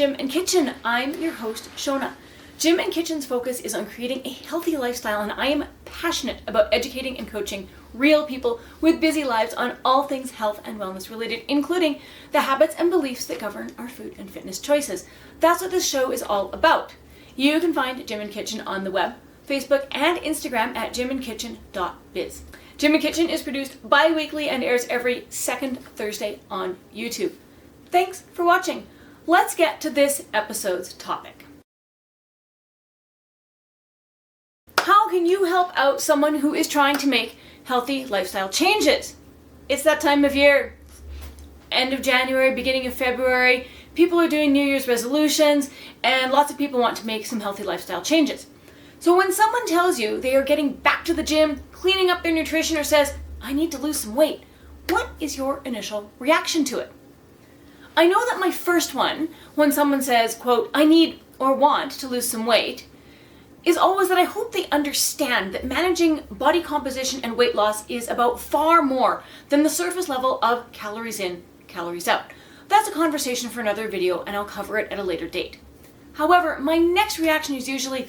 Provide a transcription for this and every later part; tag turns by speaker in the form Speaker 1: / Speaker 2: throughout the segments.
Speaker 1: Gym and Kitchen. I'm your host, Shona. Gym and Kitchen's focus is on creating a healthy lifestyle, and I am passionate about educating and coaching real people with busy lives on all things health and wellness related, including the habits and beliefs that govern our food and fitness choices. That's what this show is all about. You can find Gym and Kitchen on the web, Facebook, and Instagram at gymandkitchen.biz. Gym and Kitchen is produced bi-weekly and airs every second Thursday on YouTube. Thanks for watching. Let's get to this episode's topic. How can you help out someone who is trying to make healthy lifestyle changes? It's that time of year. End of January, beginning of February. People are doing New Year's resolutions, and lots of people want to make some healthy lifestyle changes. So when someone tells you they are getting back to the gym, cleaning up their nutrition, or says, I need to lose some weight, what is your initial reaction to it? I know that my first one, when someone says, quote, I need or want to lose some weight, is always that I hope they understand that managing body composition and weight loss is about far more than the surface level of calories in, calories out. That's a conversation for another video, and I'll cover it at a later date. However, my next reaction is usually,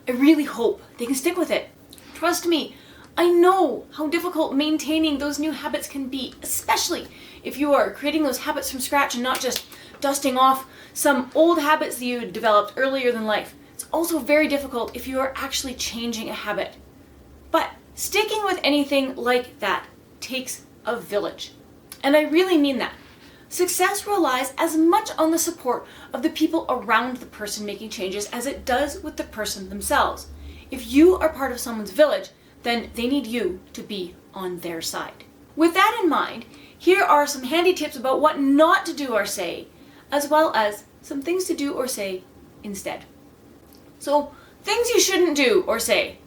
Speaker 1: I really hope they can stick with it. Trust me, I know how difficult maintaining those new habits can be, especially if you are creating those habits from scratch and not just dusting off some old habits that you developed earlier in life. It's also very difficult if you are actually changing a habit. But sticking with anything like that takes a village. And I really mean that. Success relies as much on the support of the people around the person making changes as it does with the person themselves. If you are part of someone's village, then they need you to be on their side. With that in mind, here are some handy tips about what not to do or say, as well as some things to do or say instead. So, things you shouldn't do or say.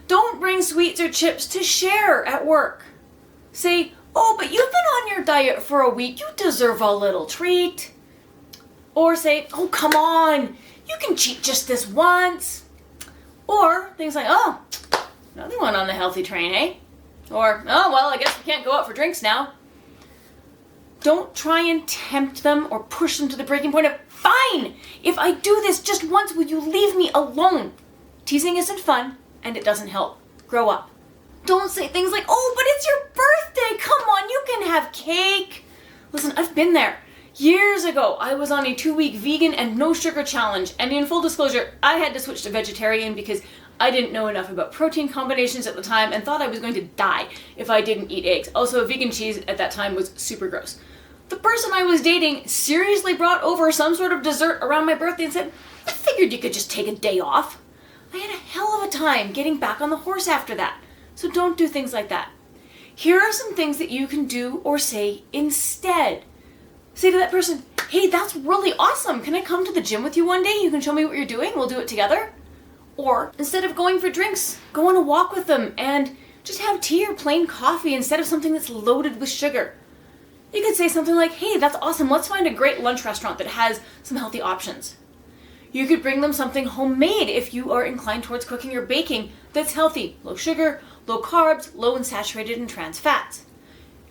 Speaker 1: Don't bring sweets or chips to share at work. Say, oh, but you've been on your diet for a week, you deserve a little treat. Or say, oh, come on, you can cheat just this once. Or things like, oh, another one on the healthy train, eh? Or, oh, well, I guess we can't go out for drinks now. Don't try and tempt them or push them to the breaking point of, fine, if I do this just once, will you leave me alone? Teasing isn't fun, and it doesn't help. Grow up. Don't say things like, oh, but it's your birthday, come on, you can have cake. Listen, I've been there. Years ago, I was on a 2-week vegan and no sugar challenge, and in full disclosure, I had to switch to vegetarian because I didn't know enough about protein combinations at the time and thought I was going to die if I didn't eat eggs. Also, vegan cheese at that time was super gross. The person I was dating seriously brought over some sort of dessert around my birthday and said, I figured you could just take a day off. I had a hell of a time getting back on the horse after that. So don't do things like that. Here are some things that you can do or say instead. Say to that person, hey, that's really awesome. Can I come to the gym with you one day? You can show me what you're doing. We'll do it together. Or instead of going for drinks, go on a walk with them and just have tea or plain coffee instead of something that's loaded with sugar. You could say something like, hey, that's awesome. Let's find a great lunch restaurant that has some healthy options. You could bring them something homemade if you are inclined towards cooking or baking that's healthy, low sugar, low carbs, low in saturated and trans fats.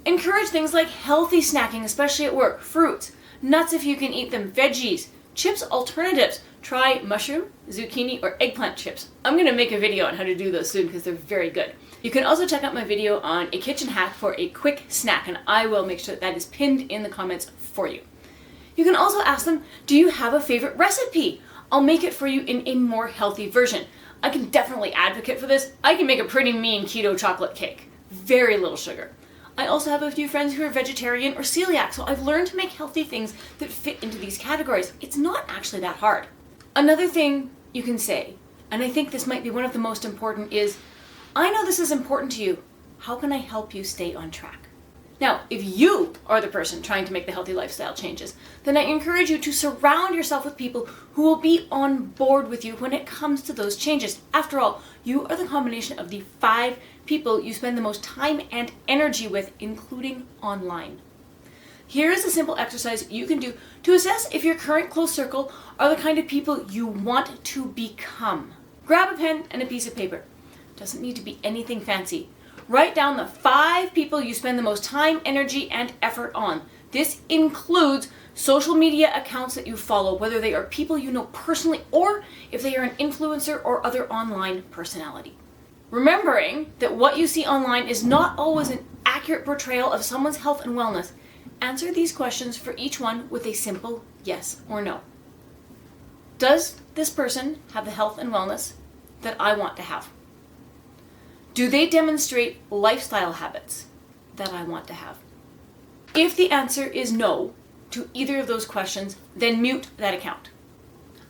Speaker 1: Encourage things like healthy snacking, especially at work, fruits, nuts if you can eat them, veggies, chips alternatives. Try mushroom, zucchini, or eggplant chips. I'm going to make a video on how to do those soon because they're very good. You can also check out my video on a kitchen hack for a quick snack, and I will make sure that is pinned in the comments for you. You can also ask them, do you have a favorite recipe? I'll make it for you in a more healthy version. I can definitely advocate for this. I can make a pretty mean keto chocolate cake. Very little sugar. I also have a few friends who are vegetarian or celiac, so I've learned to make healthy things that fit into these categories. It's not actually that hard. Another thing you can say, and I think this might be one of the most important, is, I know this is important to you. How can I help you stay on track? Now, if you are the person trying to make the healthy lifestyle changes, then I encourage you to surround yourself with people who will be on board with you when it comes to those changes. After all, you are the combination of the 5 people you spend the most time and energy with, including online. Here is a simple exercise you can do to assess if your current close circle are the kind of people you want to become. Grab a pen and a piece of paper. Doesn't need to be anything fancy. Write down the 5 people you spend the most time, energy, and effort on. This includes social media accounts that you follow, whether they are people you know personally or if they are an influencer or other online personality. Remembering that what you see online is not always an accurate portrayal of someone's health and wellness, answer these questions for each one with a simple yes or no. Does this person have the health and wellness that I want to have? Do they demonstrate lifestyle habits that I want to have? If the answer is no to either of those questions, then mute that account.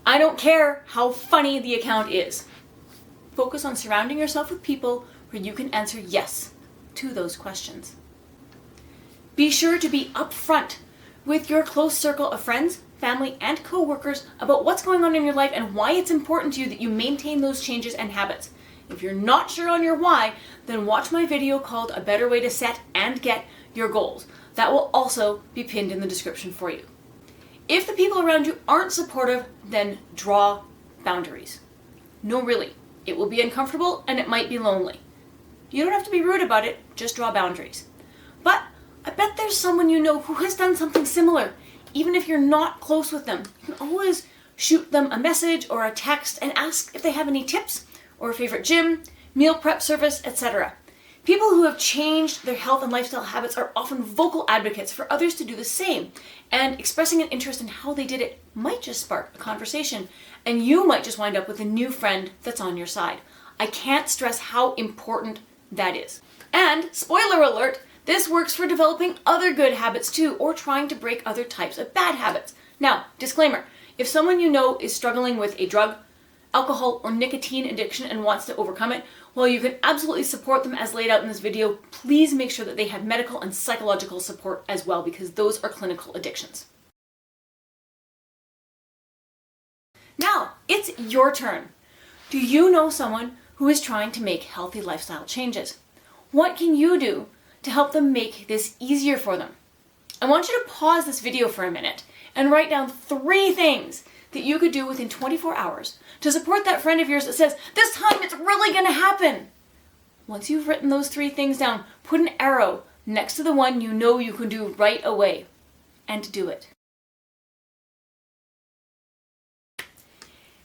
Speaker 1: I don't care how funny the account is. Focus on surrounding yourself with people where you can answer yes to those questions. Be sure to be upfront with your close circle of friends, family, and co-workers about what's going on in your life and why it's important to you that you maintain those changes and habits. If you're not sure on your why, then watch my video called A Better Way to Set and Get Your Goals. That will also be pinned in the description for you. If the people around you aren't supportive, then draw boundaries. No, really. It will be uncomfortable and it might be lonely. You don't have to be rude about it, just draw boundaries. But I bet there's someone you know who has done something similar. Even if you're not close with them, you can always shoot them a message or a text and ask if they have any tips or a favorite gym, meal prep service, etc. People who have changed their health and lifestyle habits are often vocal advocates for others to do the same, and expressing an interest in how they did it might just spark a conversation, and you might just wind up with a new friend that's on your side. I can't stress how important that is. And, spoiler alert, this works for developing other good habits too, or trying to break other types of bad habits. Now, disclaimer, if someone you know is struggling with a drug, alcohol, or nicotine addiction and wants to overcome it, while you can absolutely support them as laid out in this video, please make sure that they have medical and psychological support as well, because those are clinical addictions. Now, it's your turn. Do you know someone who is trying to make healthy lifestyle changes? What can you do to help them make this easier for them? I want you to pause this video for a minute and write down 3 things that you could do within 24 hours to support that friend of yours that says, this time it's really going to happen. Once you've written those 3 things down, put an arrow next to the one you know you can do right away and do it.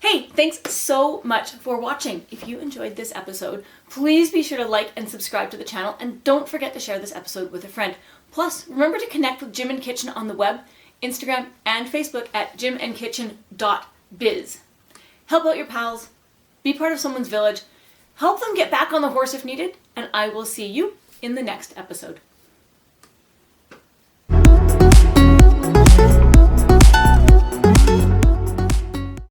Speaker 1: Hey, thanks so much for watching. If you enjoyed this episode, please be sure to like and subscribe to the channel, and don't forget to share this episode with a friend. Plus, remember to connect with Gym and Kitchen on the web, Instagram, and Facebook at gymandkitchen.biz. Help out your pals, be part of someone's village, help them get back on the horse if needed, and I will see you in the next episode.